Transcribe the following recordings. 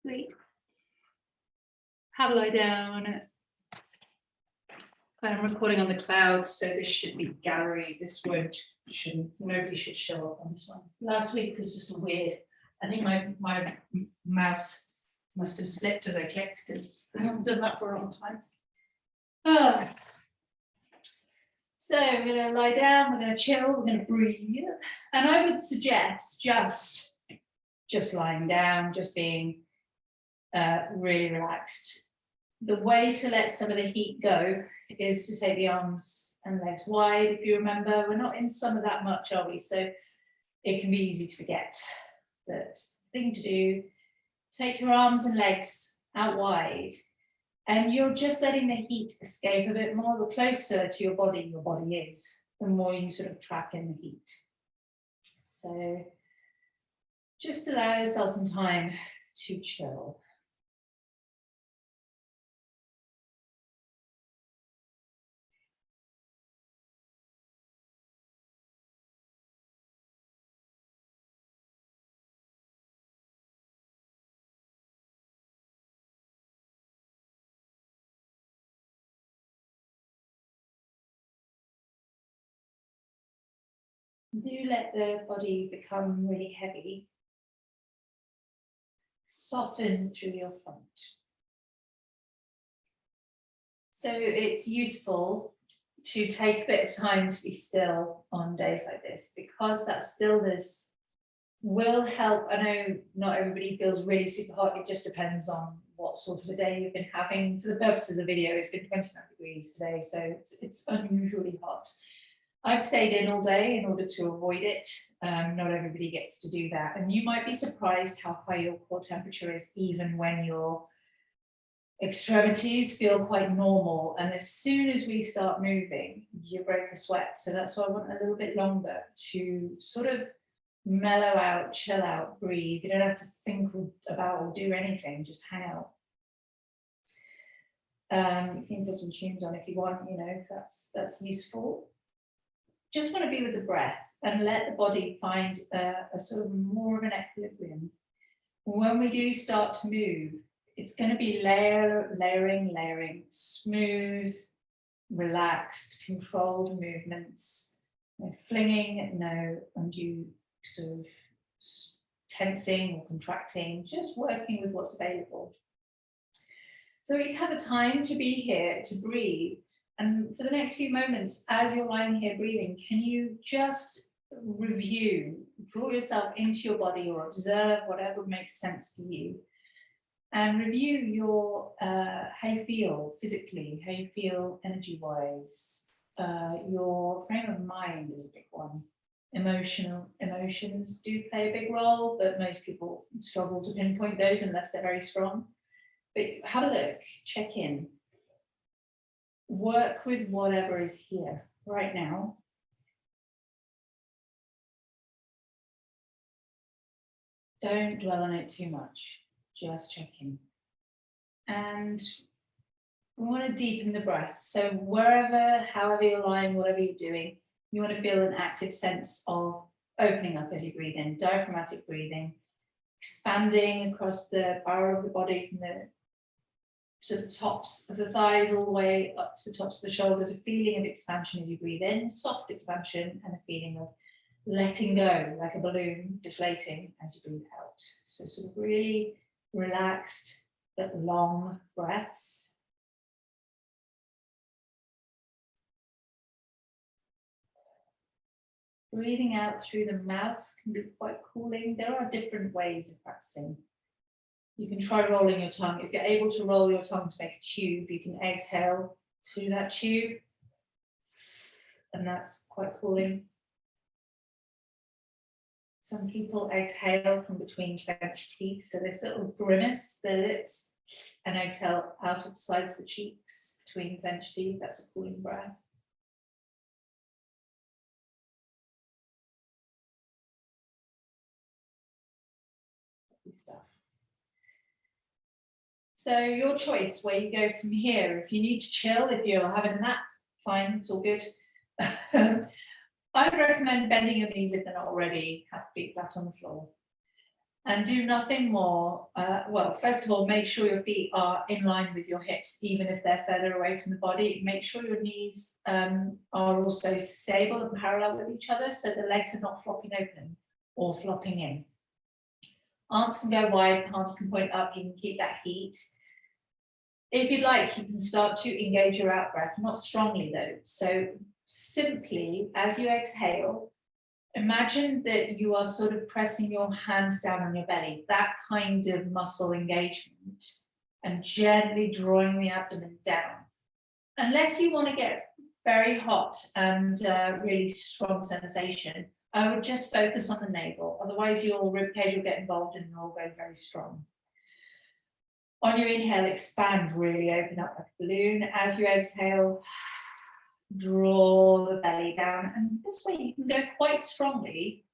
Great. Have a lie down. I'm recording on the cloud, so this should be gallery. This shouldn't, nobody should show up on this one. Last week was just weird. I think my mouse must have slipped as I clicked because I haven't done that for a long time. Oh. So we're going to lie down, we're going to chill, we're going to breathe. And I would suggest just lying down, just being really relaxed. The way to let some of the heat go is to take the arms and legs wide. If you remember, we're not in summer that much, are we? So it can be easy to forget. The thing to do, take your arms and legs out wide, and you're just letting the heat escape a bit more. The closer to your body is, the more you sort of trap in the heat. So just allow yourself some time to chill. Do let the body become really heavy. Soften through your front. So it's useful to take a bit of time to be still on days like this, because that stillness will help. I know not everybody feels really super hot. It just depends on what sort of a day you've been having. For the purposes of the video, it's been 29 degrees today, so it's unusually hot. I've stayed in all day in order to avoid it. Not everybody gets to do that. And you might be surprised how high your core temperature is, even when your extremities feel quite normal. And as soon as we start moving, you break a sweat. So that's why I want a little bit longer to sort of mellow out, chill out, breathe. You don't have to think about or do anything, just hang out. You can put some tunes on if you want, if that's useful. Just want to be with the breath and let the body find a sort of more of an equilibrium. When we do start to move, it's going to be layering, smooth, relaxed, controlled movements. No flinging, no undue sort of tensing or contracting, just working with what's available. So we have a time to be here, to breathe. And for the next few moments, as you're lying here breathing, can you just review, draw yourself into your body or observe whatever makes sense for you, and review your how you feel physically, how you feel energy-wise. Your frame of mind is a big one. Emotions do play a big role, but most people struggle to pinpoint those unless they're very strong. But have a look, check in. Work with whatever is here right now. Don't dwell on it too much, just check in. And we want to deepen the breath. So wherever, however you're lying, whatever you're doing, you want to feel an active sense of opening up as you breathe in, diaphragmatic breathing, expanding across the barrel of the body from the to the tops of the thighs all the way up to the tops of the shoulders, a feeling of expansion as you breathe in, soft expansion, and a feeling of letting go, like a balloon deflating as you breathe out. So sort of really relaxed but long breaths. Breathing out through the mouth can be quite cooling. There are different ways of practicing. You can try rolling your tongue. If you're able to roll your tongue to make a tube, you can exhale through that tube. And that's quite cooling. Some people exhale from between clenched teeth. So they sort of grimace their lips and exhale out of the sides of the cheeks between clenched teeth. That's a cooling breath. Stuff. So your choice where you go from here. If you need to chill, if you're having a nap, fine, it's all good. I would recommend bending your knees if they're not already, have feet flat on the floor. And do nothing more. Well, first of all, make sure your feet are in line with your hips, even if they're further away from the body. Make sure your knees are also stable and parallel with each other, so the legs are not flopping open or flopping in. Arms can go wide, palms can point up, you can keep that heat. If you'd like, you can start to engage your out breath, not strongly though. So simply, as you exhale, imagine that you are sort of pressing your hands down on your belly, that kind of muscle engagement, and gently drawing the abdomen down. Unless you want to get very hot and really strong sensation, I would just focus on the navel. Otherwise, your ribcage will get involved and you'll go very strong. On your inhale, expand, really open up like a balloon. As you exhale, draw the belly down, and this way you can go quite strongly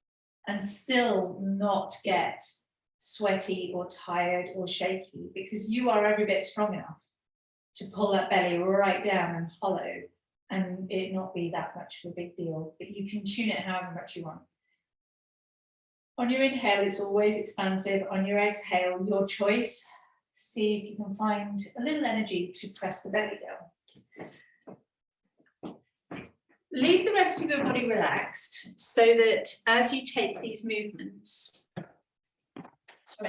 and still not get sweaty or tired or shaky, because you are every bit strong enough to pull that belly right down and hollow and it not be that much of a big deal, but you can tune it however much you want. On your inhale, it's always expansive. On your exhale, your choice. See if you can find a little energy to press the belly down. Leave the rest of your body relaxed so that as you take these movements,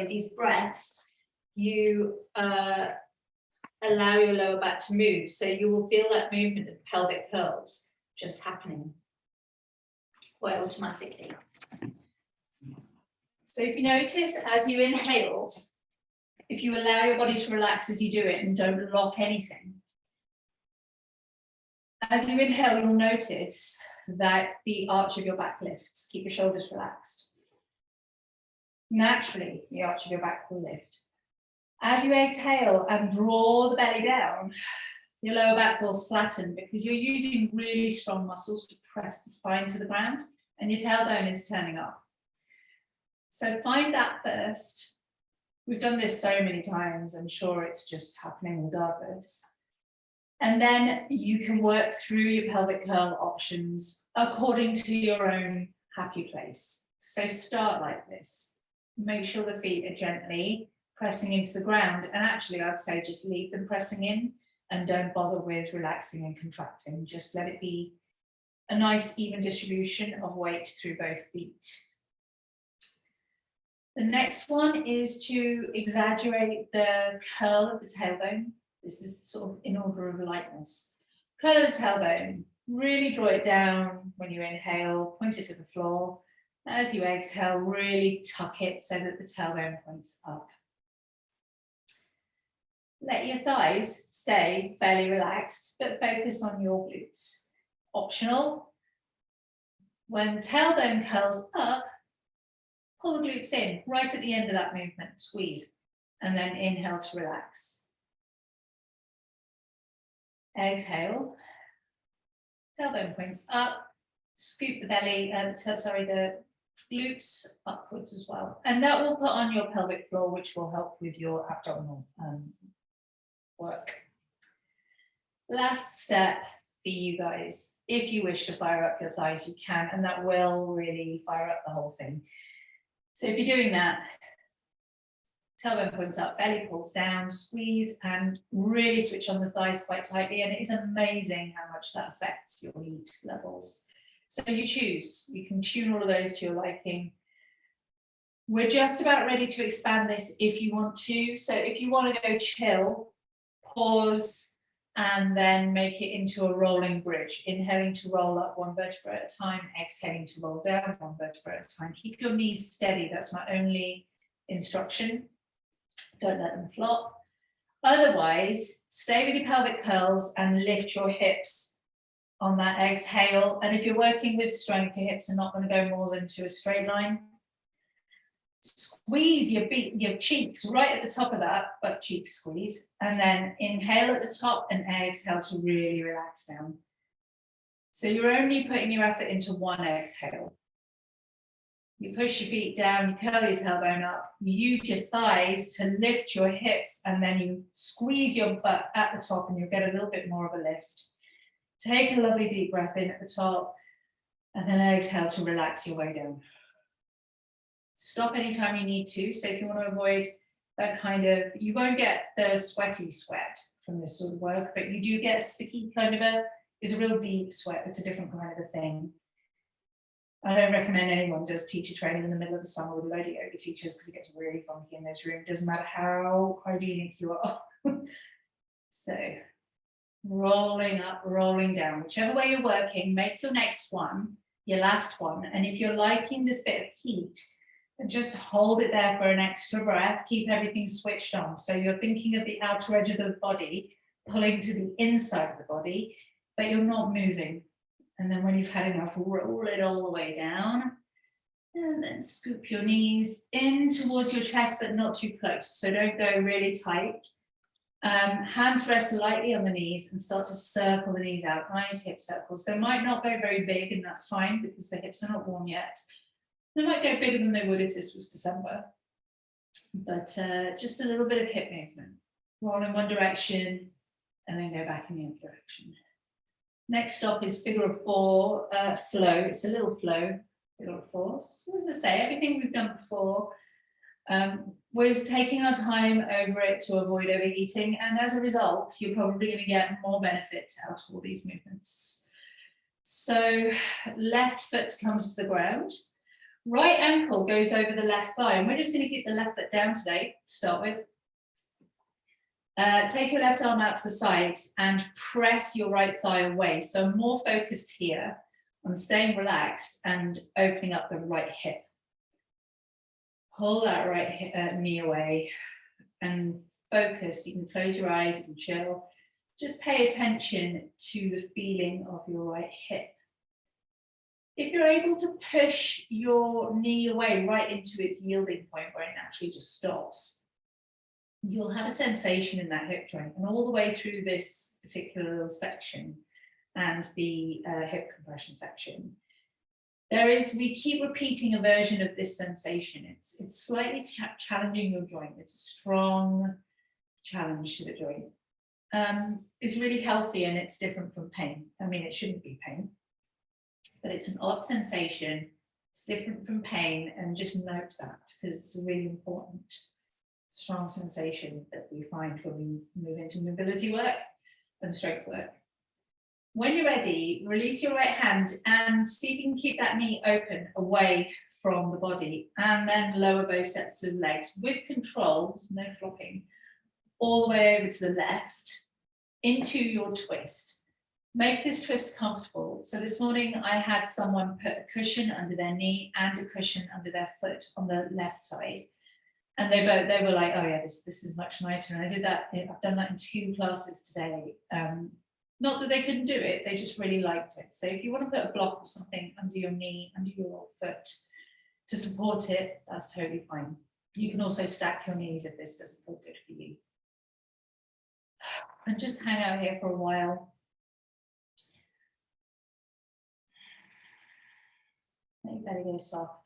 these breaths, you allow your lower back to move. So you will feel that movement of pelvic curls just happening quite automatically. So if you notice, as you inhale, if you allow your body to relax as you do it and don't lock anything, as you inhale, you'll notice that the arch of your back lifts. Keep your shoulders relaxed. Naturally, the arch of your back will lift. As you exhale and draw the belly down, your lower back will flatten because you're using really strong muscles to press the spine to the ground and your tailbone is turning up. So find that first. We've done this so many times, I'm sure it's just happening regardless. And then you can work through your pelvic curl options according to your own happy place. So start like this. Make sure the feet are gently pressing into the ground. And actually, I'd say just leave them pressing in and don't bother with relaxing and contracting. Just let it be a nice even distribution of weight through both feet. The next one is to exaggerate the curl of the tailbone. This is sort of in order of lightness. Curl of the tailbone, really draw it down when you inhale, point it to the floor. As you exhale, really tuck it so that the tailbone points up. Let your thighs stay fairly relaxed, but focus on your glutes. Optional, when the tailbone curls up, pull the glutes in, right at the end of that movement, squeeze, and then inhale to relax. Exhale, tailbone points up, scoop the belly, the glutes upwards as well. And that will put on your pelvic floor, which will help with your abdominal work. Last step for you guys, if you wish to fire up your thighs, you can, and that will really fire up the whole thing. So if you're doing that, tailbone points up, belly pulls down, squeeze, and really switch on the thighs quite tightly. And it is amazing how much that affects your heat levels. So you choose, you can tune all of those to your liking. We're just about ready to expand this if you want to. So if you want to go chill, pause, and then make it into a rolling bridge, inhaling to roll up one vertebra at a time, exhaling to roll down one vertebra at a time. Keep your knees steady. That's my only instruction. Don't let them flop. Otherwise, stay with your pelvic curls and lift your hips on that exhale. And if you're working with strength, your hips are not going to go more than to a straight line. Squeeze your cheeks right at the top of that, butt cheek squeeze, and then inhale at the top and exhale to really relax down. So you're only putting your effort into one exhale. You push your feet down, you curl your tailbone up, you use your thighs to lift your hips, and then you squeeze your butt at the top and you'll get a little bit more of a lift. Take a lovely deep breath in at the top, and then exhale to relax your way down. Stop anytime you need to. So if you want to avoid that kind of, you won't get the sweaty sweat from this sort of work, but you do get sticky kind of it's a real deep sweat. It's a different kind of a thing. I don't recommend anyone does teacher training in the middle of the summer with a load of yoga teachers because it gets really funky in this room. It doesn't matter how hygienic you are. So rolling up, rolling down, whichever way you're working, make your next one your last one. And if you're liking this bit of heat, just hold it there for an extra breath. Keep everything switched on. So you're thinking of the outer edge of the body, pulling to the inside of the body, but you're not moving. And then when you've had enough, roll it all the way down. And then scoop your knees in towards your chest, but not too close. So don't go really tight. Hands rest lightly on the knees and start to circle the knees out. Nice hip circles. They might not go very big, and that's fine because the hips are not warm yet. They might go bigger than they would if this was December. But just a little bit of hip movement. Roll in one direction and then go back in the other direction. Next stop is figure of four flow. It's a little flow, figure of four. So as I say, everything we've done before, we're taking our time over it to avoid overheating, and as a result you're probably going to get more benefit out of all these movements. So left foot comes to the ground, right ankle goes over the left thigh, and we're just going to keep the left foot down today to start with. Take your left arm out to the side and press your right thigh away. So I'm more focused here on staying relaxed and opening up the right hip. Pull that right knee away and focus. You can close your eyes, you can chill. Just pay attention to the feeling of your right hip. If you're able to push your knee away right into its yielding point where it naturally just stops, you'll have a sensation in that hip joint, and all the way through this particular little section and the hip compression section. We keep repeating a version of this sensation. It's slightly challenging your joint. It's a strong challenge to the joint. It's really healthy and it's different from pain. I mean, it shouldn't be pain, but it's an odd sensation. It's different from pain, and just note that because it's a really important, strong sensation that we find when we move into mobility work and strength work. When you're ready, release your right hand and see if you can keep that knee open away from the body, and then lower both sets of legs with control, no flopping, all the way over to the left into your twist. Make this twist comfortable. So this morning I had someone put a cushion under their knee and a cushion under their foot on the left side. And they were like, oh yeah, this is much nicer. And I did that, I've done that in 2 classes today. Not that they couldn't do it, they just really liked it. So if you want to put a block or something under your knee, under your foot to support it, that's totally fine. You can also stack your knees if this doesn't feel good for you. And just hang out here for a while. Let your belly go soft.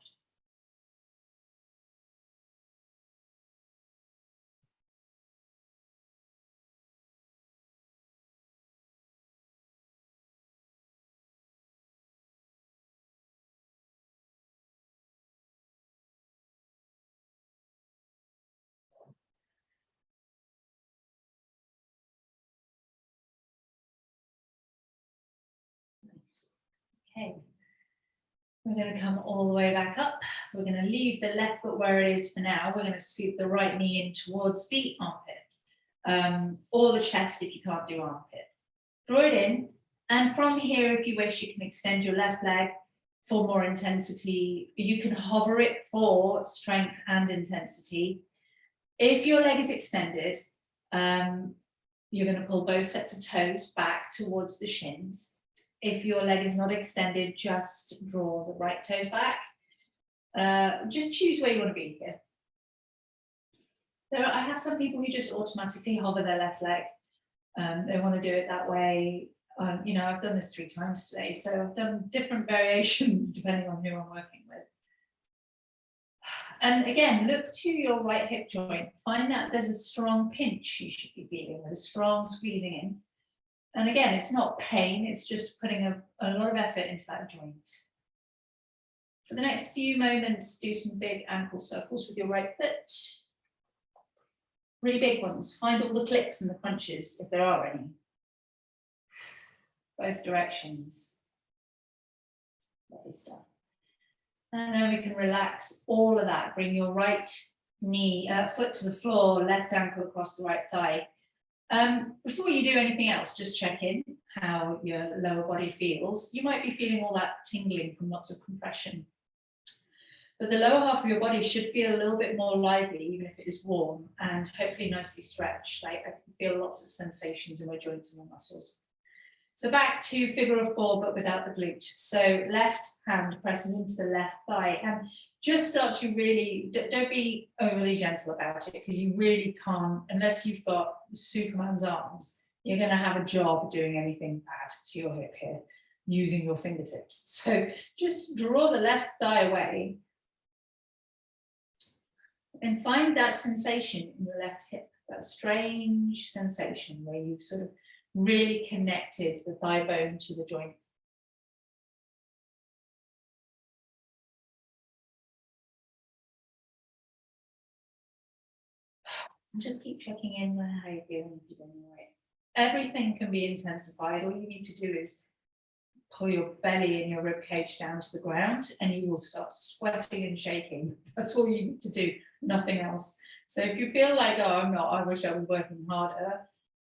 Okay, we're going to come all the way back up. We're going to leave the left foot where it is for now. We're going to scoop the right knee in towards the armpit, or the chest if you can't do armpit. Draw it in, and from here, if you wish, you can extend your left leg for more intensity. You can hover it for strength and intensity. If your leg is extended, you're going to pull both sets of toes back towards the shins. If your leg is not extended, just draw the right toes back. Just choose where you want to be here. I have some people who just automatically hover their left leg. They want to do it that way. You know, I've done this 3 times today, so I've done different variations depending on who I'm working with. And again, look to your right hip joint. Find that there's a strong pinch you should be feeling, a strong squeezing in. And again, it's not pain, it's just putting a lot of effort into that joint. For the next few moments, do some big ankle circles with your right foot. Really big ones. Find all the clicks and the crunches, if there are any. Both directions. Lovely stuff. And then we can relax all of that. Bring your right knee, foot to the floor, left ankle across the right thigh. Before you do anything else, just check in how your lower body feels. You might be feeling all that tingling from lots of compression. But the lower half of your body should feel a little bit more lively, even if it is warm, and hopefully nicely stretched. Like I can feel lots of sensations in my joints and my muscles. So back to figure of 4, but without the glute. So left hand presses into the left thigh, and just start to really, don't be overly gentle about it, because you really can't, unless you've got Superman's arms, you're going to have a job doing anything bad to your hip here, using your fingertips. So just draw the left thigh away, and find that sensation in the left hip, that strange sensation where you've sort of really connected the thigh bone to the joint. And just keep checking in with how you're feeling, if you're doing all right. Everything can be intensified. All you need to do is pull your belly and your rib cage down to the ground, and you will start sweating and shaking. That's all you need to do, nothing else. So if you feel like, oh, I'm not, I wish I was working harder,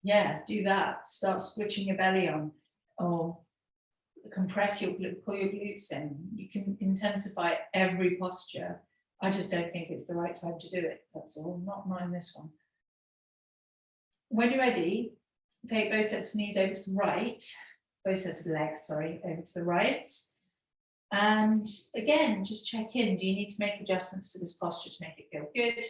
yeah, do that. Start switching your belly on, or compress your glute, pull your glutes in. You can intensify every posture. I just don't think it's the right time to do it. That's all, not in this one. When you're ready, take both sets of knees over to the right, both sets of legs, sorry, over to the right. And again, just check in. Do you need to make adjustments to this posture to make it feel good?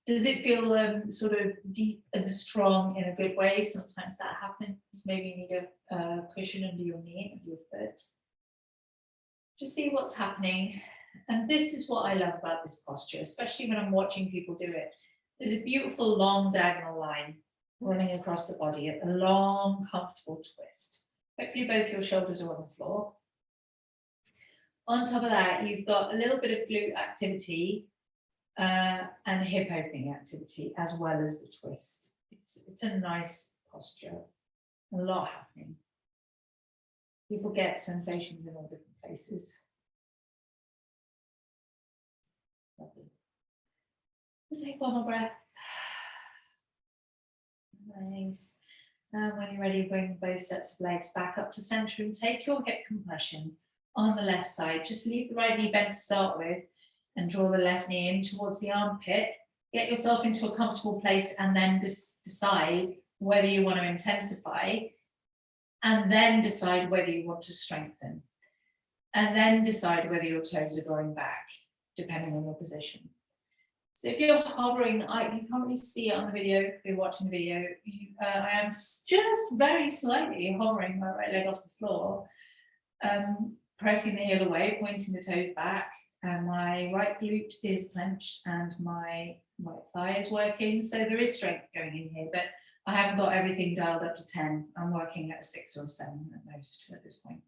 Does it feel sort of deep and strong in a good way? Sometimes that happens. Maybe you need a cushion under your knee, under your foot. Just see what's happening. And this is what I love about this posture, especially when I'm watching people do it. There's a beautiful long diagonal line running across the body, a long, comfortable twist. Hopefully both your shoulders are on the floor. On top of that, you've got a little bit of glute activity and hip opening activity, as well as the twist. It's a nice posture, a lot happening. People get sensations in all different places. Lovely. We'll take one more breath. Nice. And when you're ready, bring both sets of legs back up to center and take your hip compression on the left side. Just leave the right knee bent to start with and draw the left knee in towards the armpit. Get yourself into a comfortable place and then decide whether you want to intensify, and then decide whether you want to strengthen, and then decide whether your toes are going back, depending on your position. So if you're hovering, you can't really see it on the video, if you're watching the video, I am just very slightly hovering my right leg off the floor, pressing the heel away, pointing the toes back, and my right glute is clenched and my right thigh is working. So there is strength going in here, but I haven't got everything dialed up to 10. I'm working at a 6 or 7 at most at this point.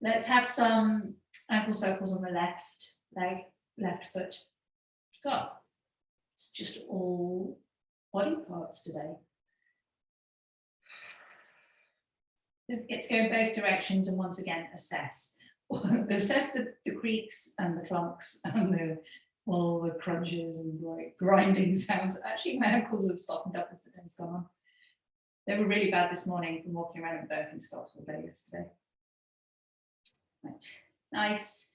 Let's have some ankle circles on the left leg, left foot. God, it's just all body parts today. Don't forget to go in both directions, and once again, assess. Assess the creaks and the clunks and all the crunches and like grinding sounds. Actually, my ankles have softened up as the day's gone on. They were really bad this morning from walking around in Birkenstocks all day yesterday. Right, nice.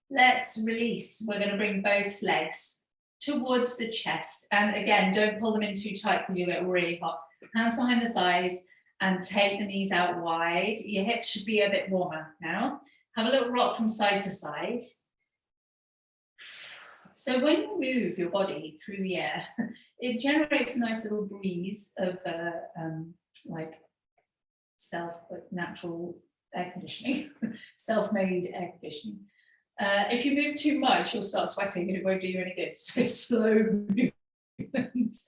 Let's release. We're going to bring both legs towards the chest. And again, don't pull them in too tight because you'll get really hot. Hands behind the thighs and take the knees out wide. Your hips should be a bit warmer now. Have a little rock from side to side. So when you move your body through the air, it generates a nice little breeze of like natural air conditioning, self-made air conditioning. If you move too much, you'll start sweating and it won't do you any good. So slow movements.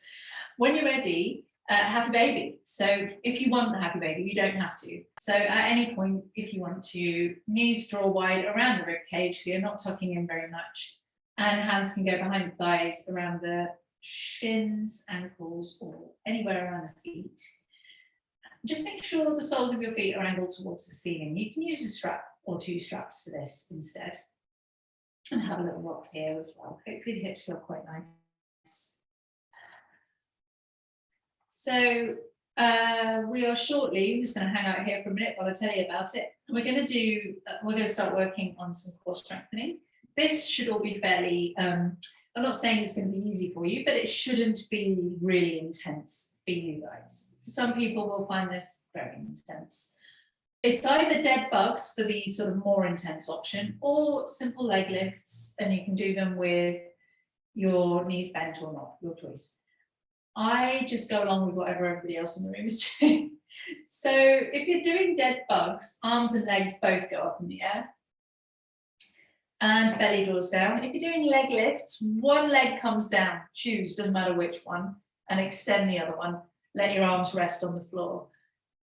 When you're ready, happy baby. So if you want the happy baby, you don't have to. So at any point, if you want to, knees draw wide around the rib cage, so you're not tucking in very much, and hands can go behind the thighs, around the shins, ankles, or anywhere around the feet. Just make sure the soles of your feet are angled towards the ceiling. You can use a strap or 2 straps for this instead. And have a little rock here as well. Hopefully the hips feel quite nice. So we are shortly, I'm just going to hang out here for a minute while I tell you about it. We're going to start working on some core strengthening. This should all be fairly, I'm not saying it's going to be easy for you, but it shouldn't be really intense for you guys. Some people will find this very intense. It's either dead bugs for the sort of more intense option, or simple leg lifts, and you can do them with your knees bent or not, your choice. I just go along with whatever everybody else in the room is doing. So if you're doing dead bugs, arms and legs both go up in the air. And belly draws down. If you're doing leg lifts, one leg comes down, choose, doesn't matter which one, and extend the other one. Let your arms rest on the floor.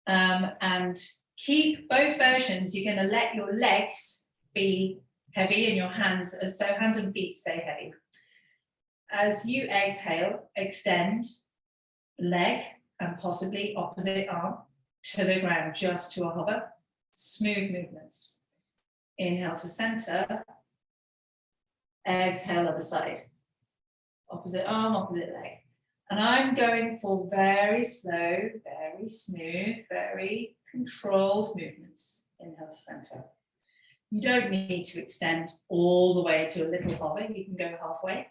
And keep both versions. You're going to let your legs be heavy and your hands, so hands and feet stay heavy. As you exhale, extend leg and possibly opposite arm to the ground, just to a hover. Smooth movements. Inhale to center. Exhale other side. Opposite arm, opposite leg. And I'm going for very slow, very smooth, very controlled movements. Inhale to center. You don't need to extend all the way to a little hover. You can go halfway.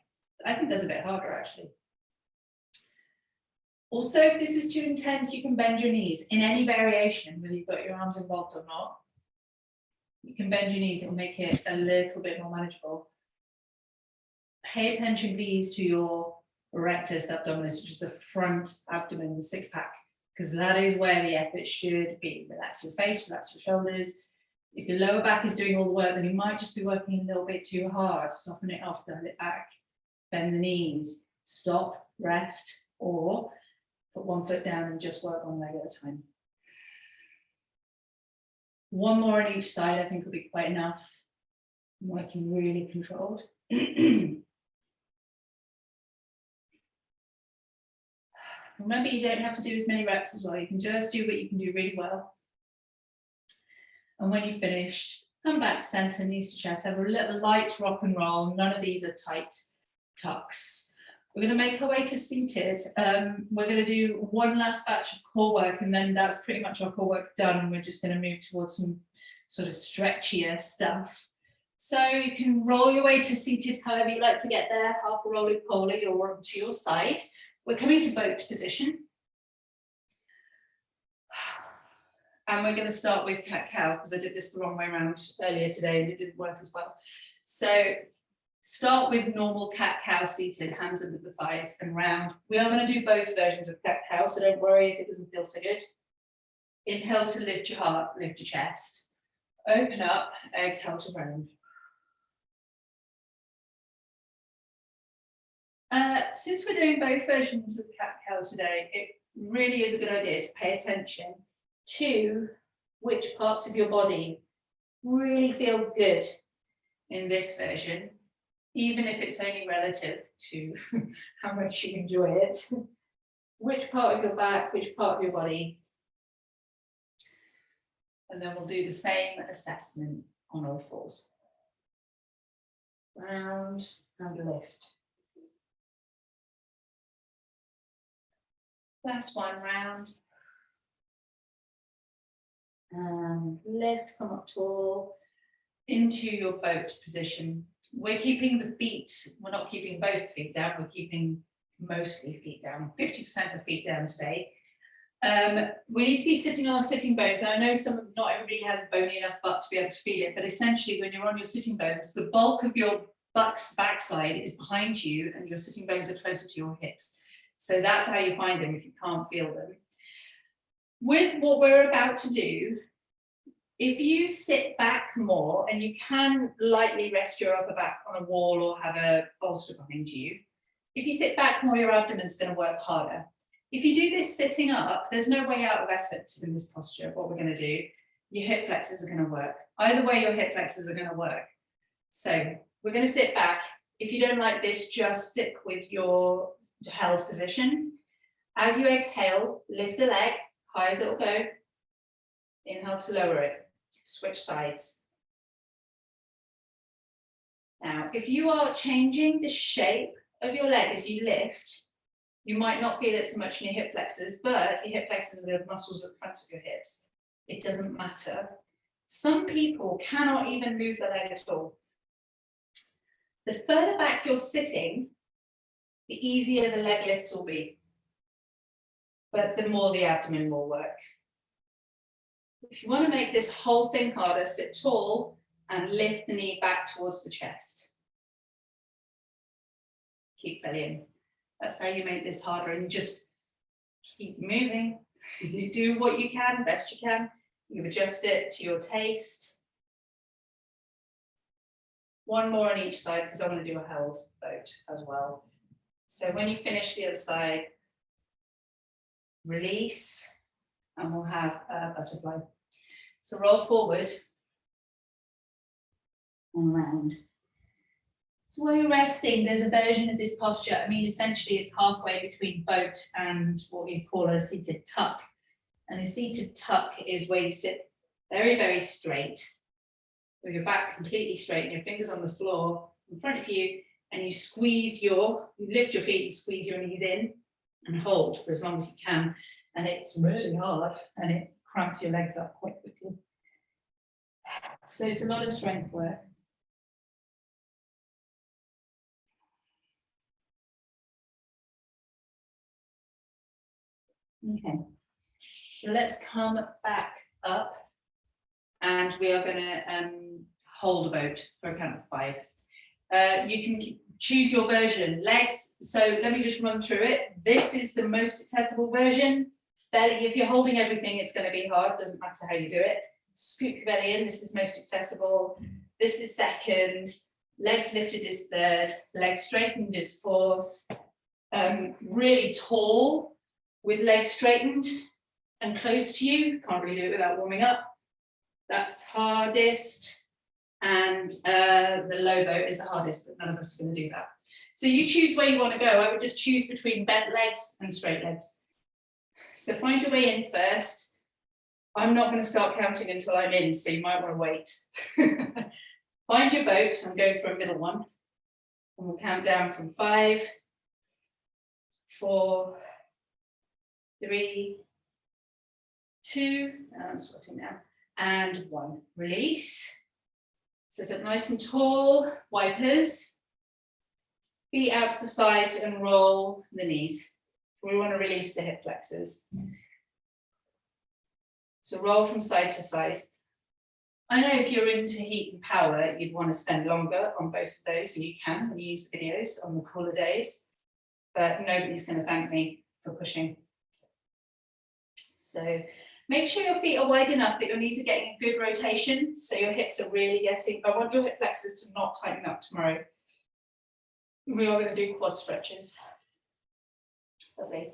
I think that's a bit harder actually. Also, if this is too intense, you can bend your knees in any variation, whether you've got your arms involved or not. You can bend your knees, it will make it a little bit more manageable. Pay attention, please, to your rectus abdominis, which is the front abdomen, the 6-pack, because that is where the effort should be. Relax your face, relax your shoulders. If your lower back is doing all the work, then you might just be working a little bit too hard. Soften it off, dial it back. Bend the knees, stop, rest, or put one foot down and just work one leg at a time. One more on each side, I think will be quite enough. I'm working really controlled. Remember, you don't have to do as many reps as well. You can just do what you can do really well. And when you've finished, come back to center, knees to chest, have a little light rock and roll. None of these are tight tucks. We're going to make our way to seated. We're going to do one last batch of core work, and then that's pretty much our core work done. And we're just going to move towards some sort of stretchier stuff. So you can roll your way to seated however you like to get there, half a roly-poly or to your side. We're coming to boat position. And we're going to start with cat-cow, because I did this the wrong way around earlier today and it didn't work as well. So start with normal cat-cow seated, hands under the thighs and round. We are going to do both versions of cat-cow, so don't worry if it doesn't feel so good. Inhale to lift your heart, lift your chest. Open up, exhale to round. Since we're doing both versions of cat-cow today, it really is a good idea to pay attention to which parts of your body really feel good in this version, even if it's only relative to how much you enjoy it. Which part of your back, which part of your body. And then we'll do the same assessment on all fours. Round and lift. Last one, round. And lift, come up tall into your boat position. We're keeping the feet, we're not keeping both feet down, we're keeping mostly feet down, 50% of feet down today. We need to be sitting on our sitting bones. I know not everybody has a bony enough butt to be able to feel it, but essentially when you're on your sitting bones, the bulk of your butt's backside is behind you and your sitting bones are closer to your hips. So that's how you find them if you can't feel them. With what we're about to do, if you sit back more, and you can lightly rest your upper back on a wall or have a bolster behind you, if you sit back more, your abdomen's going to work harder. If you do this sitting up, there's no way out of effort in this posture. What we're going to do, your hip flexors are going to work. Either way, your hip flexors are going to work. So we're going to sit back. If you don't like this, just stick with your held position. As you exhale, lift a leg, high as it'll go. Inhale to lower it. Switch sides. Now, if you are changing the shape of your leg as you lift, you might not feel it so much in your hip flexors, but your hip flexors are the muscles at the front of your hips. It doesn't matter. Some people cannot even move the leg at all. The further back you're sitting, the easier the leg lifts will be, but the more the abdomen will work. If you want to make this whole thing harder, sit tall and lift the knee back towards the chest. Keep belly in. That's how you make this harder, and just keep moving. You do what you can, best you can. You adjust it to your taste. One more on each side, because I want to do a held boat as well. So when you finish the other side, release, and we'll have a butterfly. So roll forward and round. So while you're resting, there's a version of this posture. I mean, essentially it's halfway between boat and what we call a seated tuck. And a seated tuck is where you sit very, very straight, with your back completely straight and your fingers on the floor in front of you, and you lift your feet and squeeze your knees in and hold for as long as you can. And it's really hard, and it cramps your legs up quite quickly. So it's a lot of strength work. Okay, so let's come back up, and we are going to hold a boat for a count of 5. You can choose your version. Legs, so let me just run through it. This is the most accessible version. Belly, if you're holding everything, it's going to be hard, doesn't matter how you do it. Scoop your belly in, this is most accessible. This is second. Legs lifted is third. Legs straightened is fourth. Really tall with legs straightened and close to you. Can't really do it without warming up. That's hardest. And the low boat is the hardest, but none of us are going to do that. So you choose where you want to go. I would just choose between bent legs and straight legs. So find your way in first. I'm not going to start counting until I'm in, so you might want to wait. Find your boat. I'm going for a middle one. And we'll count down from 5, 4, 3, 2, I'm sweating now, and 1. Release. Sit up nice and tall, wipers. Feet out to the sides and roll the knees. We want to release the hip flexors. So roll from side to side. I know if you're into heat and power, you'd want to spend longer on both of those, and you can when you use the videos on the cooler days, but nobody's going to thank me for pushing. So make sure your feet are wide enough that your knees are getting a good rotation, so your hips are really getting, I want your hip flexors to not tighten up tomorrow. We are going to do quad stretches. Lovely.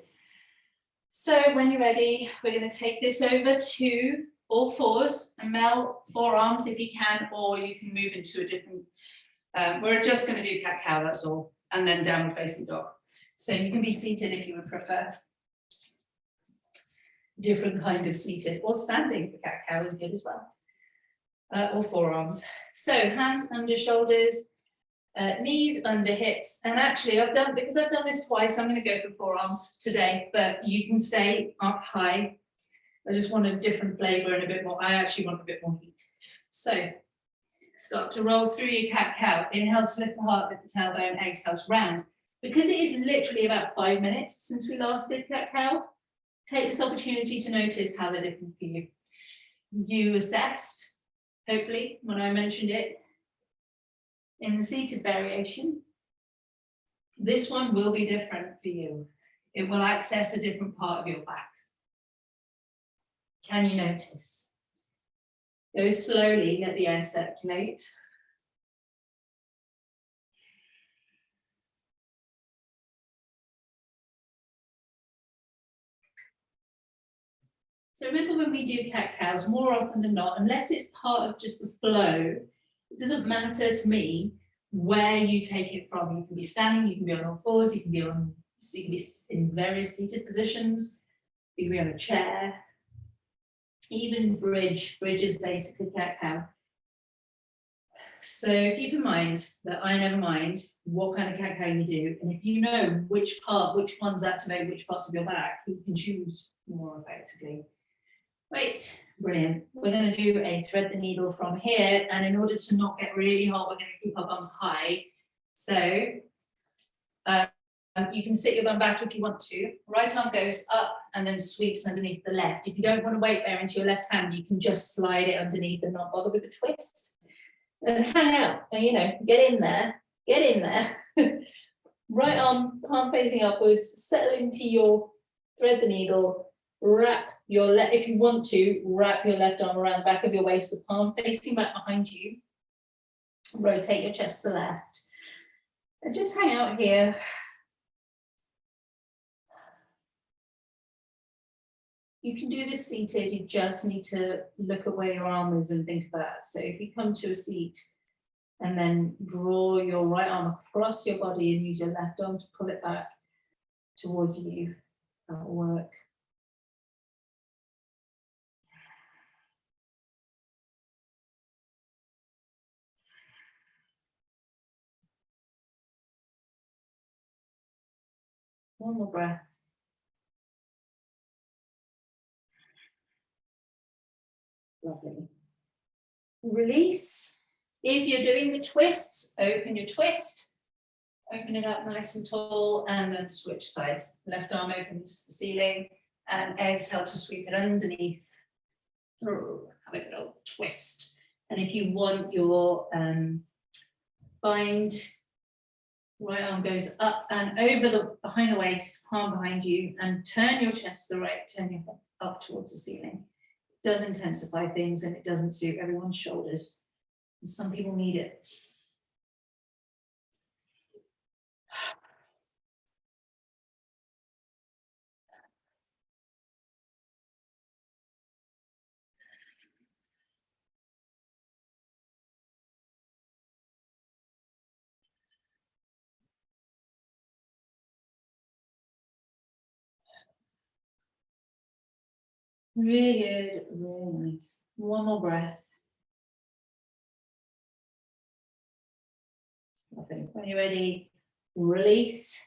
So when you're ready, we're going to take this over to all fours and melt forearms if you can, or you can move into a different, we're just going to do cat cow, that's all, and then downward facing dog. So you can be seated if you would prefer. Different kind of seated, or standing for cat cow is good as well, or forearms. So hands under shoulders, knees under hips, and actually because I've done this twice, I'm going to go for forearms today, but you can stay up high. I just want a different flavor and a bit more, I actually want a bit more heat. So start to roll through your cat cow. Inhale to lift the heart, lift the tailbone, exhale to round. Because it is literally about 5 minutes since we last did cat cow, take this opportunity to notice how they're different for you. You assessed, hopefully, when I mentioned it, in the seated variation. This one will be different for you. It will access a different part of your back. Can you notice? Go slowly, let the air circulate. So remember when we do cat-cows, more often than not, unless it's part of just the flow, it doesn't matter to me where you take it from. You can be standing, you can be on all fours, you can be in various seated positions, you can be on a chair, even bridge is basically cat-cow. So keep in mind that I never mind what kind of cat-cow you do, and if you know which ones activate which parts of your back, you can choose more effectively. Right, brilliant. We're going to do a thread the needle from here, and in order to not get really hot, we're going to keep our bums high. So you can sit your bum back if you want to. Right arm goes up and then sweeps underneath the left. If you don't want to weight bear into your left hand, you can just slide it underneath and not bother with the twist. And hang out, and, you know, get in there. Right arm, palm facing upwards, settle into your thread the needle, wrap your left, if you want to, wrap your left arm around the back of your waist with palm facing back behind you. Rotate your chest to the left. And just hang out here. You can do this seated, you just need to look at where your arm is and think about it. So if you come to a seat and then draw your right arm across your body and use your left arm to pull it back towards you, that will work. One more breath. Lovely. Release. If you're doing the twists, open your twist. Open it up nice and tall and then switch sides. Left arm opens to the ceiling and exhale to sweep it underneath. Have a good old twist. And if you want your bind, right arm goes up and over behind the waist, palm behind you, and turn your chest to the right, turn your head up towards the ceiling. It does intensify things and it doesn't suit everyone's shoulders. And some people need it. Really good, really nice. One more breath. When you're ready, release.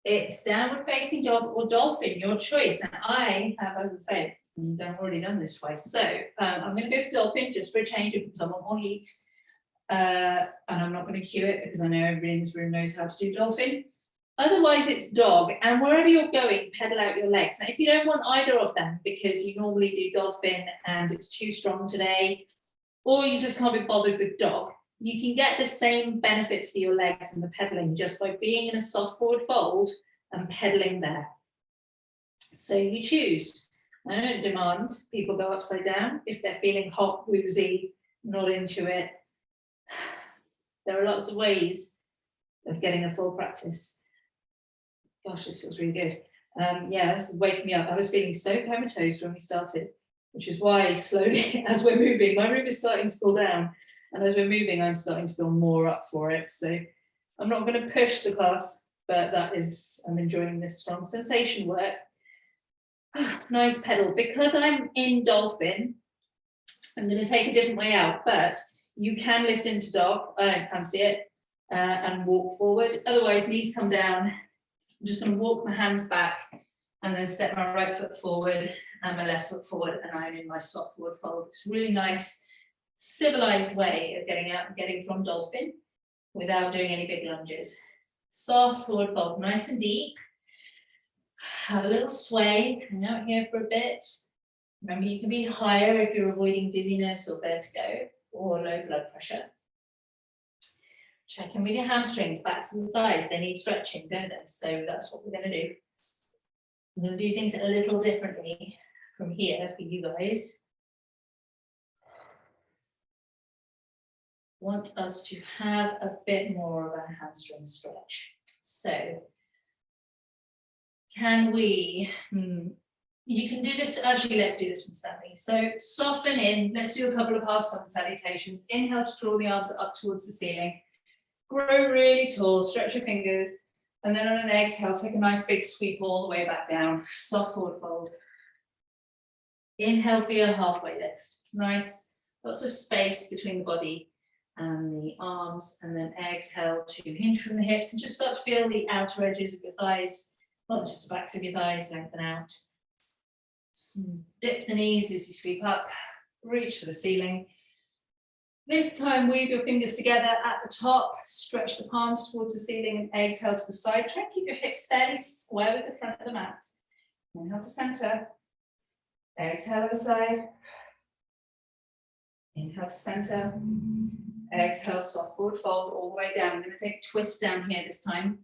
It's downward facing dog or dolphin, your choice. Now I have, as I say, already done this twice. So I'm going to go for dolphin just for a change because I want more heat. And I'm not going to cue it because I know everybody in this room knows how to do dolphin. Otherwise it's dog, and wherever you're going, pedal out your legs. Now if you don't want either of them because you normally do dolphin and it's too strong today, or you just can't be bothered with dog, you can get the same benefits for your legs and the pedaling just by being in a soft forward fold and pedaling there. So you choose. I don't demand people go upside down if they're feeling hot, woozy, not into it. There are lots of ways of getting a full practice. Gosh, this feels really good. Yeah, this is waking me up. I was feeling so comatose when we started, which is why slowly, as we're moving, my room is starting to cool down. And as we're moving, I'm starting to feel more up for it. So I'm not going to push the class, but I'm enjoying this strong sensation work. Nice pedal. Because I'm in dolphin, I'm going to take a different way out, but you can lift into dog. I don't fancy it. And walk forward. Otherwise, knees come down. I'm just going to walk my hands back and then step my right foot forward and my left foot forward, and I'm in my soft forward fold. It's a really nice, civilized way of getting out and getting from dolphin without doing any big lunges. Soft forward fold, nice and deep. Have a little sway, hang out here for a bit. Remember, you can be higher if you're avoiding dizziness or vertigo or low blood pressure. Check in with your hamstrings, backs and thighs. They need stretching, don't they? So that's what we're going to do. I'm going to do things a little differently from here for you guys. Want us to have a bit more of a hamstring stretch. So can we You can do this, actually, let's do this from standing. So soften in, let's do a couple of half sun salutations. Inhale to draw the arms up towards the ceiling. Grow really tall, stretch your fingers. And then on an exhale, take a nice big sweep all the way back down. Soft forward fold. Inhale for your halfway lift. Nice, lots of space between the body and the arms. And then exhale to hinge from the hips and just start to feel the outer edges of your thighs, not just the backs of your thighs, lengthen out. Dip the knees as you sweep up, reach for the ceiling. This time, weave your fingers together at the top, stretch the palms towards the ceiling and exhale to the side. Try and keep your hips fairly square with the front of the mat. Inhale to center, exhale other side. Inhale to center, exhale, soft forward fold all the way down. I'm going to take a twist down here this time.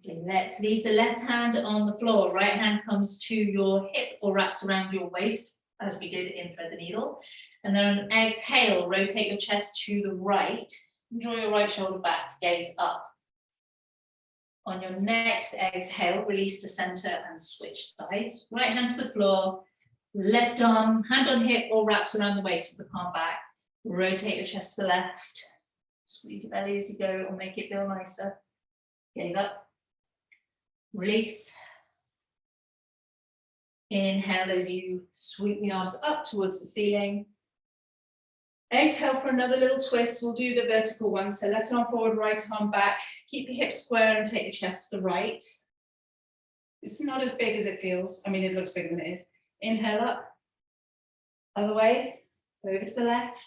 Okay, let's leave the left hand on the floor. Right hand comes to your hip or wraps around your waist, as we did in Thread the Needle. And then on an exhale, rotate your chest to the right. And draw your right shoulder back, gaze up. On your next exhale, release to center and switch sides. Right hand to the floor, left arm, hand on hip or wraps around the waist with the palm back. Rotate your chest to the left. Squeeze your belly as you go or make it feel nicer. Gaze up. Release. Inhale as you sweep the arms up towards the ceiling. Exhale for another little twist. We'll do the vertical one. So left arm forward, right arm back. Keep your hips square and take your chest to the right. It's not as big as it feels. I mean, it looks bigger than it is. Inhale up. Other way. Over to the left.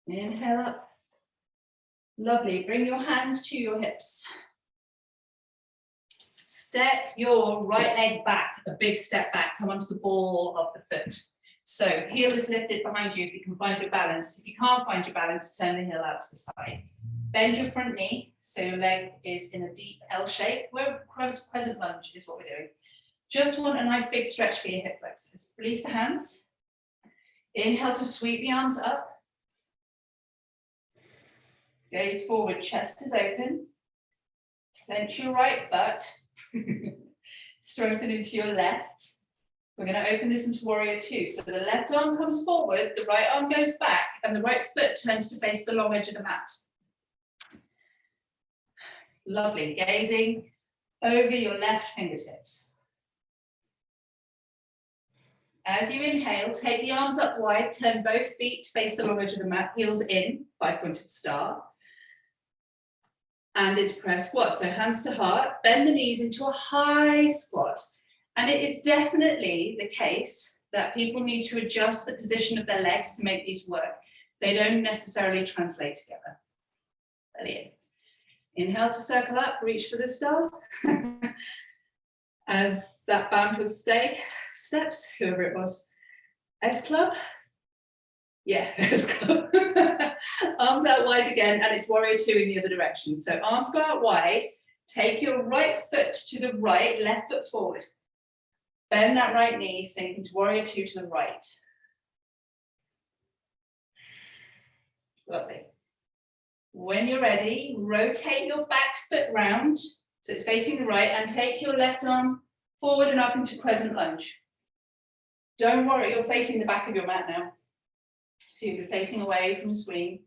Inhale up. Lovely. Bring your hands to your hips. Step your right leg back, a big step back. Come onto the ball of the foot. So heel is lifted behind you if you can find your balance. If you can't find your balance, turn the heel out to the side. Bend your front knee so your leg is in a deep L shape. Where crescent lunge is what we're doing. Just want a nice big stretch for your hip flexors. Release the hands. Inhale to sweep the arms up. Gaze forward, chest is open. Clench your right butt. Strengthen into your left. We're going to open this into warrior two. So the left arm comes forward, the right arm goes back, and the right foot turns to face the long edge of the mat. Lovely. Gazing over your left fingertips. As you inhale, take the arms up wide, turn both feet to face the long edge of the mat, heels in, 5-pointed star. And it's prayer squat, so hands to heart, bend the knees into a high squat. And it is definitely the case that people need to adjust the position of their legs to make these work. They don't necessarily translate together. Brilliant. Inhale to circle up, reach for the stars. As that band would say, steps, whoever it was. S club. Yeah, S club. Arms out wide again, and it's warrior two in the other direction. So arms go out wide. Take your right foot to the right, left foot forward. Bend that right knee, sink into warrior two to the right. Lovely. When you're ready, rotate your back foot round, so it's facing the right, and take your left arm forward and up into crescent lunge. Don't worry, you're facing the back of your mat now. So you'll be facing away from the screen.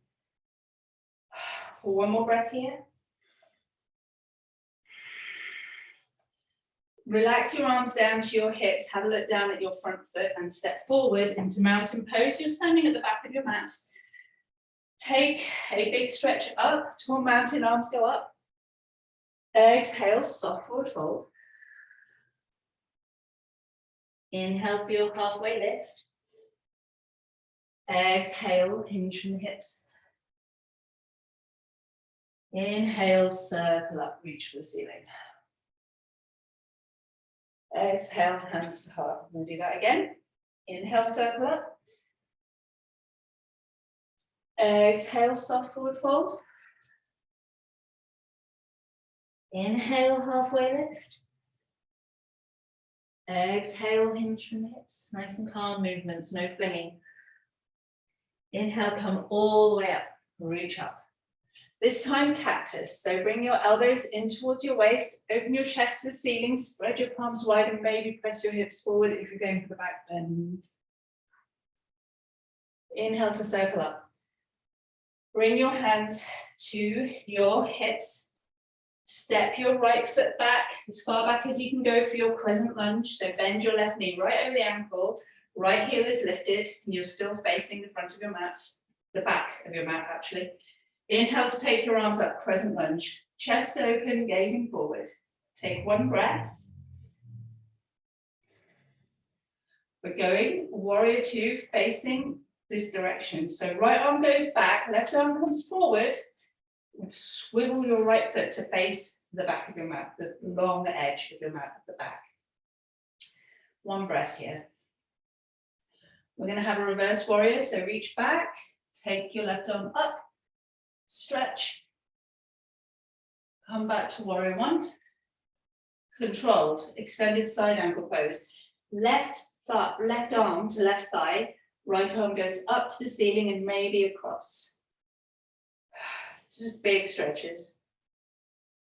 One more breath here. Relax your arms down to your hips, have a look down at your front foot and step forward into mountain pose. You're standing at the back of your mat. Take a big stretch up, tall mountain, arms go up. Exhale, soft forward fold. Inhale for your halfway lift. Exhale, hinge from the hips. Inhale, circle up, reach for the ceiling. Exhale, hands to heart. I'm going to do that again. Inhale, circle up. Exhale, soft forward fold. Inhale, halfway lift. Exhale, hinge from the hips. Nice and calm movements, no flinging. Inhale, come all the way up, reach up. This time cactus. So bring your elbows in towards your waist, open your chest to the ceiling, spread your palms wide and maybe press your hips forward if you're going for the back bend. Inhale to circle up. Bring your hands to your hips. Step your right foot back as far back as you can go for your crescent lunge. So bend your left knee right over the ankle. Right heel is lifted and you're still facing the front of your mat, the back of your mat actually. Inhale to take your arms up, crescent lunge. Chest open, gazing forward. Take one breath. We're going warrior two, facing this direction. So right arm goes back, left arm comes forward. Swivel your right foot to face the back of your mat, the long edge of your mat at the back. One breath here. We're going to have a reverse warrior, so reach back, take your left arm up, stretch, come back to warrior one. Controlled, extended side angle pose. Left arm to left thigh, right arm goes up to the ceiling and maybe across. Just big stretches.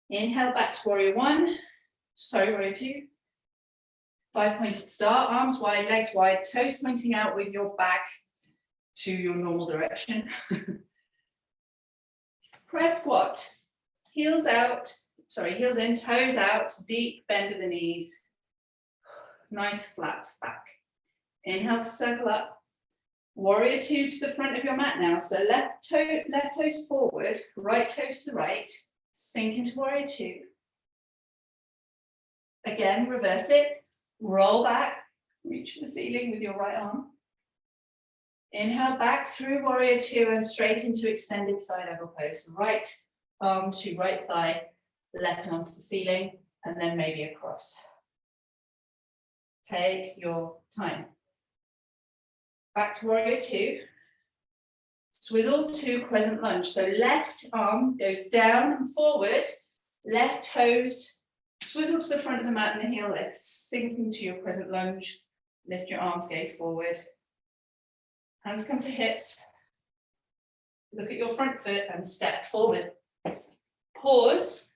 Inhale back to warrior one, warrior two. 5-pointed start, arms wide, legs wide, toes pointing out with your back to your normal direction. Press squat, heels in, toes out, deep bend of the knees. Nice flat back. Inhale to circle up. Warrior two to the front of your mat now. So left toes forward, right toes to the right. Sink into warrior two. Again, reverse it. Roll back, reach for the ceiling with your right arm. Inhale back through warrior two and straight into extended side angle pose. Right arm to right thigh, left arm to the ceiling, and then maybe across. Take your time. Back to warrior two. Swizzle to crescent lunge. So left arm goes down and forward, left toes swizzle to the front of the mat and the heel lifts. Sink into your crescent lunge. Lift your arms, gaze forward. Hands come to hips. Look at your front foot and step forward. Pause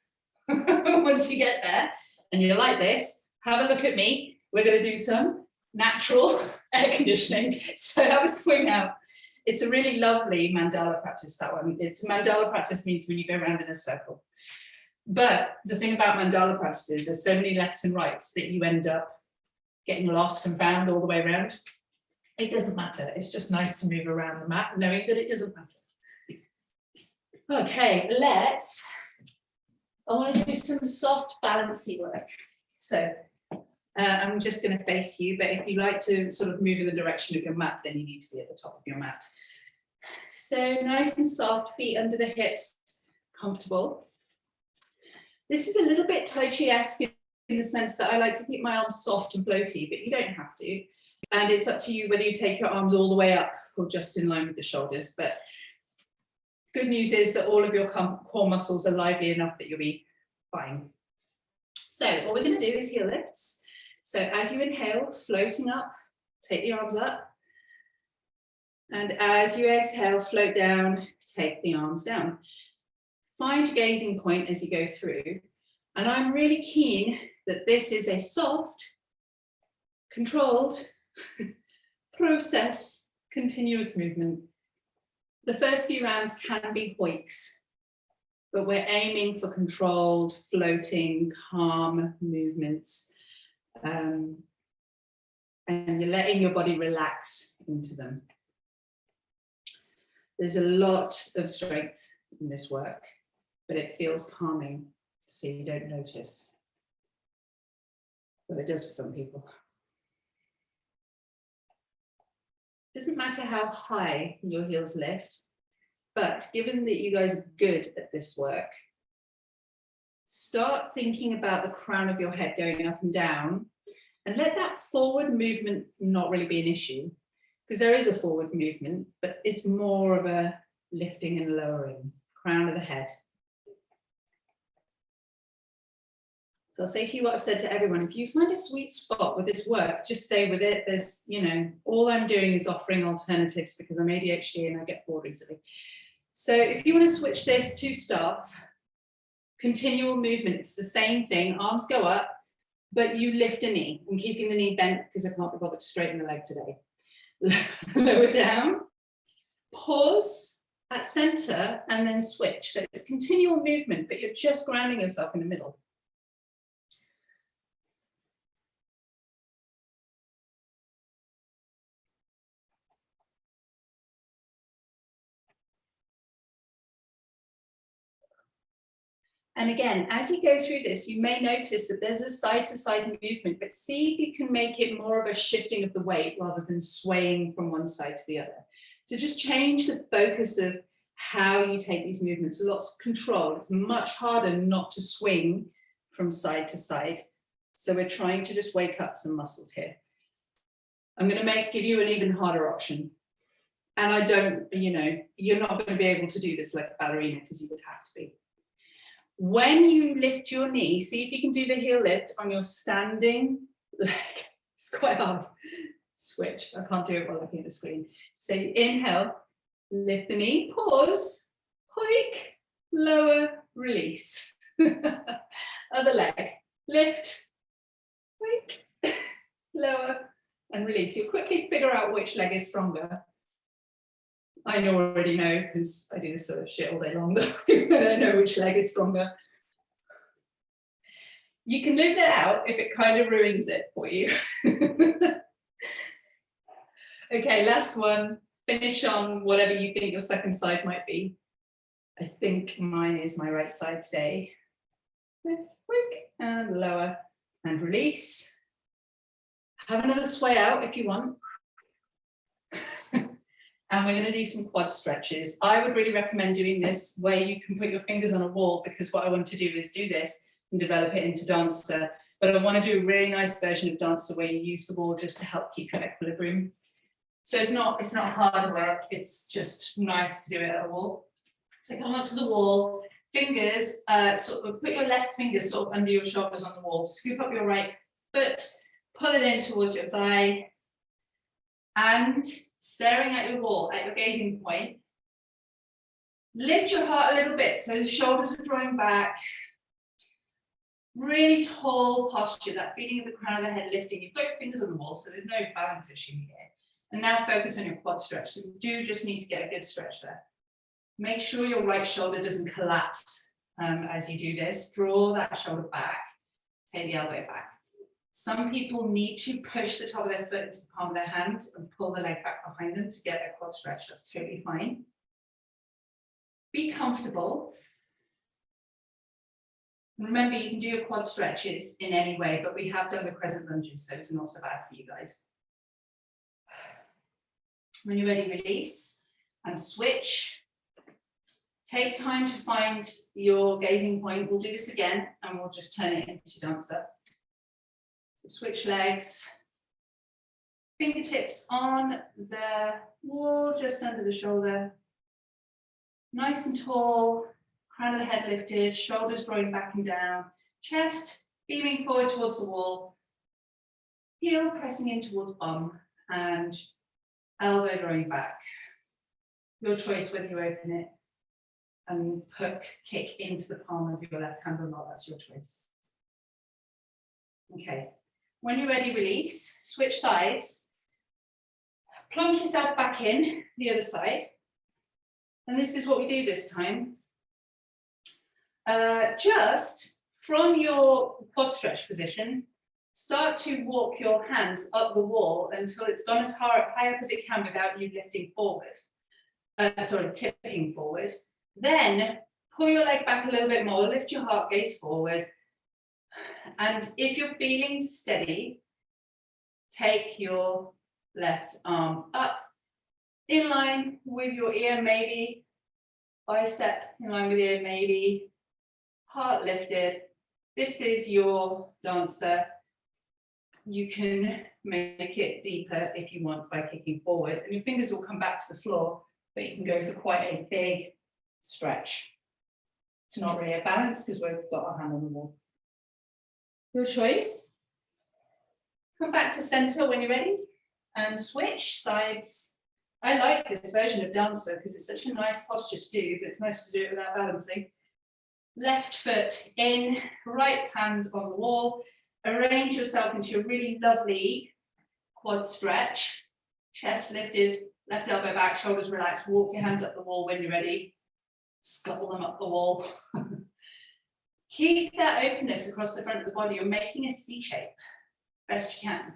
once you get there. And you're like this. Have a look at me. We're going to do some natural air conditioning. So have a swing out. It's a really lovely mandala practice, that one. Mandala practice means when you go around in a circle. But the thing about mandala practice is there's so many lefts and rights that you end up getting lost and found all the way around. It doesn't matter. It's just nice to move around the mat knowing that it doesn't matter. Okay, I want to do some soft balancy work. So I'm just going to face you, but if you like to sort of move in the direction of your mat, then you need to be at the top of your mat. So nice and soft, feet under the hips, comfortable. This is a little bit Tai Chi-esque in the sense that I like to keep my arms soft and floaty, but you don't have to. And it's up to you whether you take your arms all the way up or just in line with the shoulders. But good news is that all of your core muscles are lively enough that you'll be fine. So what we're going to do is heel lifts. So as you inhale, floating up, take the arms up. And as you exhale, float down, take the arms down. Find your gazing point as you go through. And I'm really keen that this is a soft, controlled process, continuous movement. The first few rounds can be hoiks, but we're aiming for controlled, floating, calm movements. And you're letting your body relax into them. There's a lot of strength in this work, but it feels calming, so you don't notice. Well, it does for some people. Doesn't matter how high your heels lift, but given that you guys are good at this work, start thinking about the crown of your head going up and down, and let that forward movement not really be an issue, because there is a forward movement, but it's more of a lifting and lowering, crown of the head. So I'll say to you what I've said to everyone: if you find a sweet spot with this work, just stay with it. There's, all I'm doing is offering alternatives because I'm ADHD and I get bored easily. So if you want to switch this to staff, continual movement, it's the same thing. Arms go up, but you lift a knee. I'm keeping the knee bent because I can't be bothered to straighten the leg today. Lower down, pause at center, and then switch. So it's continual movement, but you're just grounding yourself in the middle. And again, as you go through this, you may notice that there's a side-to-side movement, but see if you can make it more of a shifting of the weight rather than swaying from one side to the other. So just change the focus of how you take these movements. Lots of control. It's much harder not to swing from side to side. So we're trying to just wake up some muscles here. I'm going to give you an even harder option. And I don't, you're not going to be able to do this like a ballerina because you would have to be. When you lift your knee, see if you can do the heel lift on your standing leg. It's quite hard. Switch. I can't do it while looking at the screen. So inhale, lift the knee, pause, hike, lower, release. Other leg, lift, hike, lower, and release. You'll quickly figure out which leg is stronger. I already know because I do this sort of shit all day long. I know which leg is stronger. You can live that out if it kind of ruins it for you. Okay, last one. Finish on whatever you think your second side might be. I think mine is my right side today. Lift, quick, and lower, and release. Have another sway out if you want. And we're going to do some quad stretches. I would really recommend doing this where you can put your fingers on a wall, because what I want to do is do this and develop it into dancer. But I want to do a really nice version of dancer where you use the wall just to help keep your equilibrium. So it's not hard work, it's just nice to do it at a wall. So come up to the wall, fingers, sort of put your left fingers sort of under your shoulders on the wall, scoop up your right foot, pull it in towards your thigh, and staring at your wall, at your gazing point, lift your heart a little bit so the shoulders are drawing back. Really tall posture, that feeling of the crown of the head lifting. You've got your fingers on the wall, so there's no balance issue here. And now focus on your quad stretch. So you do just need to get a good stretch there. Make sure your right shoulder doesn't collapse as you do this. Draw that shoulder back, take the elbow back. Some people need to push the top of their foot into the palm of their hand and pull the leg back behind them to get their quad stretch. That's totally fine. Be comfortable. Remember, you can do your quad stretches in any way, but we have done the crescent lunges, so it's not so bad for you guys. When you're ready, release and switch. Take time to find your gazing point. We'll do this again, and we'll just turn it into dancer. Switch legs, fingertips on the wall, just under the shoulder. Nice and tall, crown of the head lifted, shoulders drawing back and down, chest beaming forward towards the wall, heel pressing in towards bum, and elbow drawing back. Your choice whether you open it and kick into the palm of your left hand or not, that's your choice. Okay. When you're ready, release, switch sides, plonk yourself back in the other side. And this is what we do this time. Just from your quad stretch position, start to walk your hands up the wall until it's gone as high up as it can without you lifting forward. Tipping forward. Then pull your leg back a little bit more, lift your heart, gaze forward. And if you're feeling steady, take your left arm up in line with your ear, maybe bicep in line with ear, maybe heart lifted. This is your dancer. You can make it deeper if you want by kicking forward, and your fingers will come back to the floor, but you can go for quite a big stretch. It's not really a balance because we've got our hand on the wall. Your choice. Come back to center when you're ready and switch sides. I like this version of dancer because it's such a nice posture to do, but it's nice to do it without balancing. Left foot in, right hand on the wall. Arrange yourself into a really lovely quad stretch. Chest lifted, left elbow back, shoulders relaxed. Walk your hands up the wall when you're ready. Scuttle them up the wall. Keep that openness across the front of the body. You're making a C shape best you can.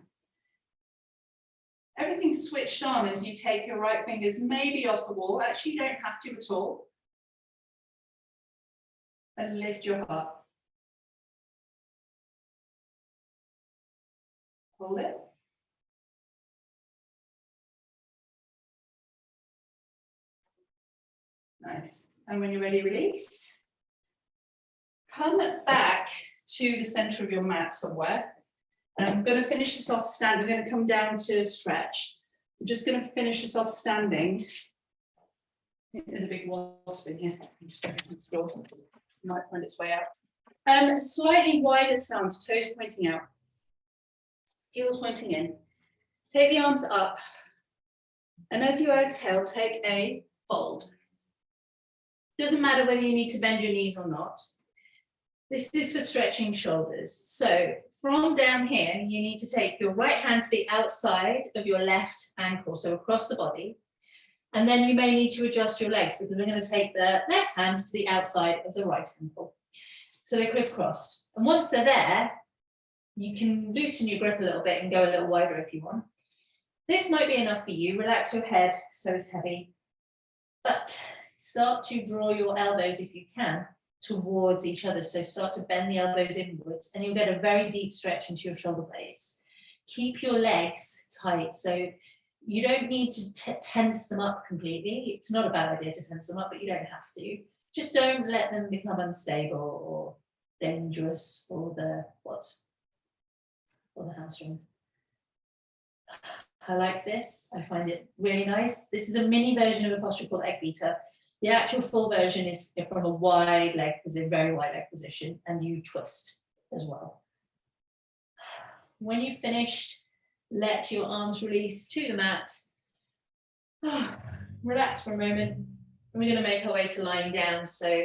Everything's switched on as you take your right fingers maybe off the wall. Actually, you don't have to at all. And lift your heart. Hold it. Nice. And when you're ready, release. Come back to the center of your mat somewhere. And I'm going to finish this off standing. We're going to come down to stretch. I'm just going to finish this off standing. There's a big wasp in here. I'm just going to explore. It might find its way out. Slightly wider stance, toes pointing out. Heels pointing in. Take the arms up. And as you exhale, take a fold. Doesn't matter whether you need to bend your knees or not. This is for stretching shoulders. So from down here, you need to take your right hand to the outside of your left ankle, so across the body. And then you may need to adjust your legs because we're going to take the left hand to the outside of the right ankle. So they're crisscrossed. And once they're there, you can loosen your grip a little bit and go a little wider if you want. This might be enough for you. Relax your head so it's heavy. But start to draw your elbows, if you can, towards each other. So start to bend the elbows inwards and you'll get a very deep stretch into your shoulder blades. Keep your legs tight. So you don't need to tense them up completely. It's not a bad idea to tense them up, but you don't have to. Just don't let them become unstable or dangerous for the what? For the hamstring. I like this. I find it really nice. This is a mini version of a posture called egg beater. The actual full version is from a wide leg position, very wide leg position, and you twist as well. When you've finished, let your arms release to the mat. Relax for a moment. And we're going to make our way to lying down. So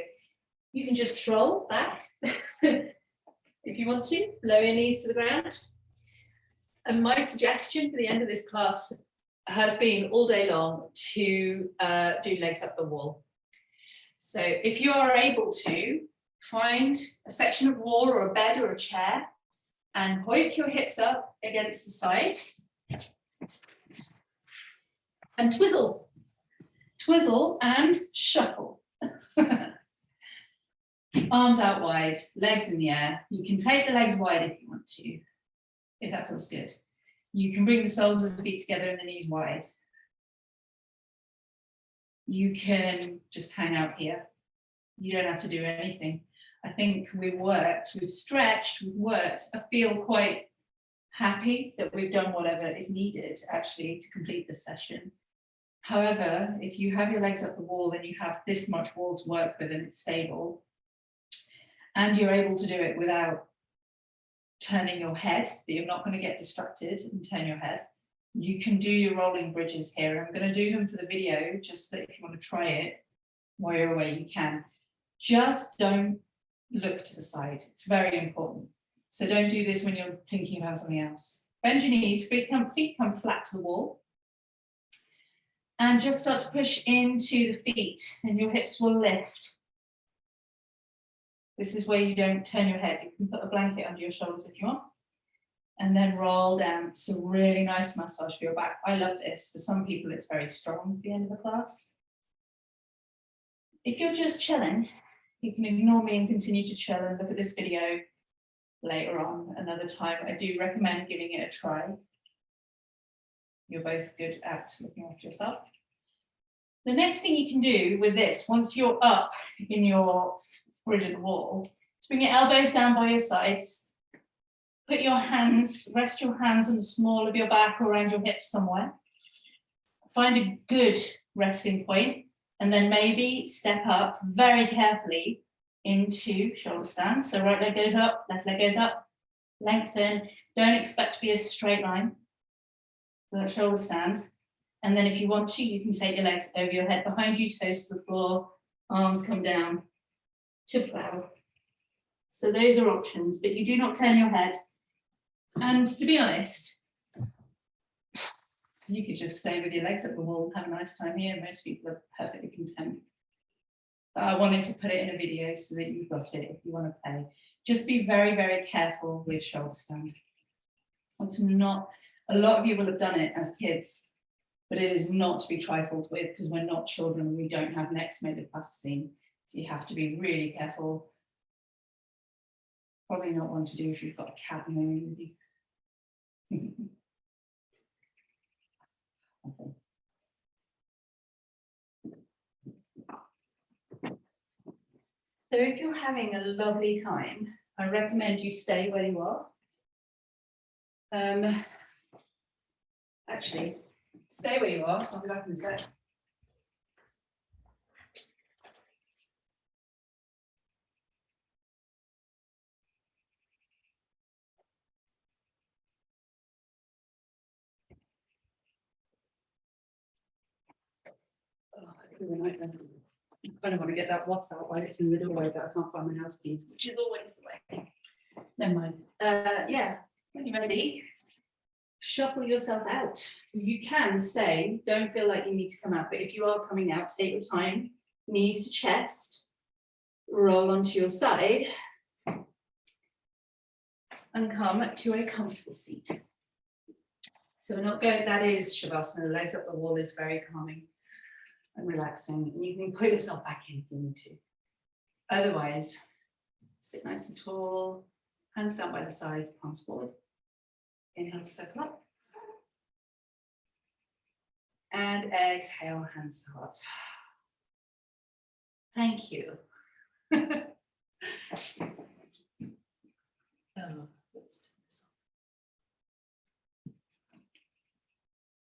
you can just stroll back if you want to, lower your knees to the ground. And my suggestion for the end of this class has been all day long to do legs up the wall. So if you are able to, find a section of wall or a bed or a chair and hoik your hips up against the side and twizzle. Twizzle and shuffle. Arms out wide, legs in the air. You can take the legs wide if you want to, if that feels good. You can bring the soles of the feet together and the knees wide. You can just hang out here. You don't have to do anything. I think we've stretched, we've worked. I feel quite happy that we've done whatever is needed actually to complete this session. However, if you have your legs up the wall and you have this much wall to work with and it's stable, and you're able to do it without turning your head, that you're not going to get distracted and turn your head, you can do your rolling bridges here. I'm going to do them for the video, just that if you want to try it while you're away, you can. Just don't look to the side. It's very important. So don't do this when you're thinking about something else. Bend your knees, feet come flat to the wall. And just start to push into the feet and your hips will lift. This is where you don't turn your head. You can put a blanket under your shoulders if you want. And then roll down. It's a really nice massage for your back. I love this. For some people, it's very strong at the end of the class. If you're just chilling, you can ignore me and continue to chill and look at this video later on, another time. I do recommend giving it a try. You're both good at looking after yourself. The next thing you can do with this, once you're up in your bridge of the wall, is bring your elbows down by your sides. Put your hands, rest your hands on the small of your back or around your hips somewhere. Find a good resting point, and then maybe step up very carefully into shoulder stand. So right leg goes up, left leg goes up, lengthen. Don't expect to be a straight line. So that shoulder stand. And then if you want to, you can take your legs over your head, behind you, toes to the floor, arms come down to plow. So those are options, but you do not turn your head. And to be honest, you could just stay with your legs at the wall, have a nice time here. Most people are perfectly content. But I wanted to put it in a video so that you've got it if you want to play. Just be very, very careful with shoulder stand. It's not, a lot of you will have done it as kids, but it is not to be trifled with because we're not children. We don't have necks made of plasticine. So you have to be really careful. Probably not one to do if you've got a cat with you. Okay. So if you're having a lovely time, I recommend you stay where you are. Actually, stay where you are. I'll be back in a sec. Oh, I feel a nightmare. I kind of want to get that wasp out while it's in the doorway, but I can't find my house keys, which is always the way. Never mind. Yeah, when you're ready, shuffle yourself out. You can stay, don't feel like you need to come out, but if you are coming out, take your time, knees to chest, roll onto your side, and come to a comfortable seat. So we're not going, that is Shavasana, legs up the wall is very calming and relaxing. And you can put yourself back in if you need to. Otherwise, sit nice and tall, hands down by the sides, palms forward. Inhale to circle up. And exhale, hands to heart. Thank you. Oh.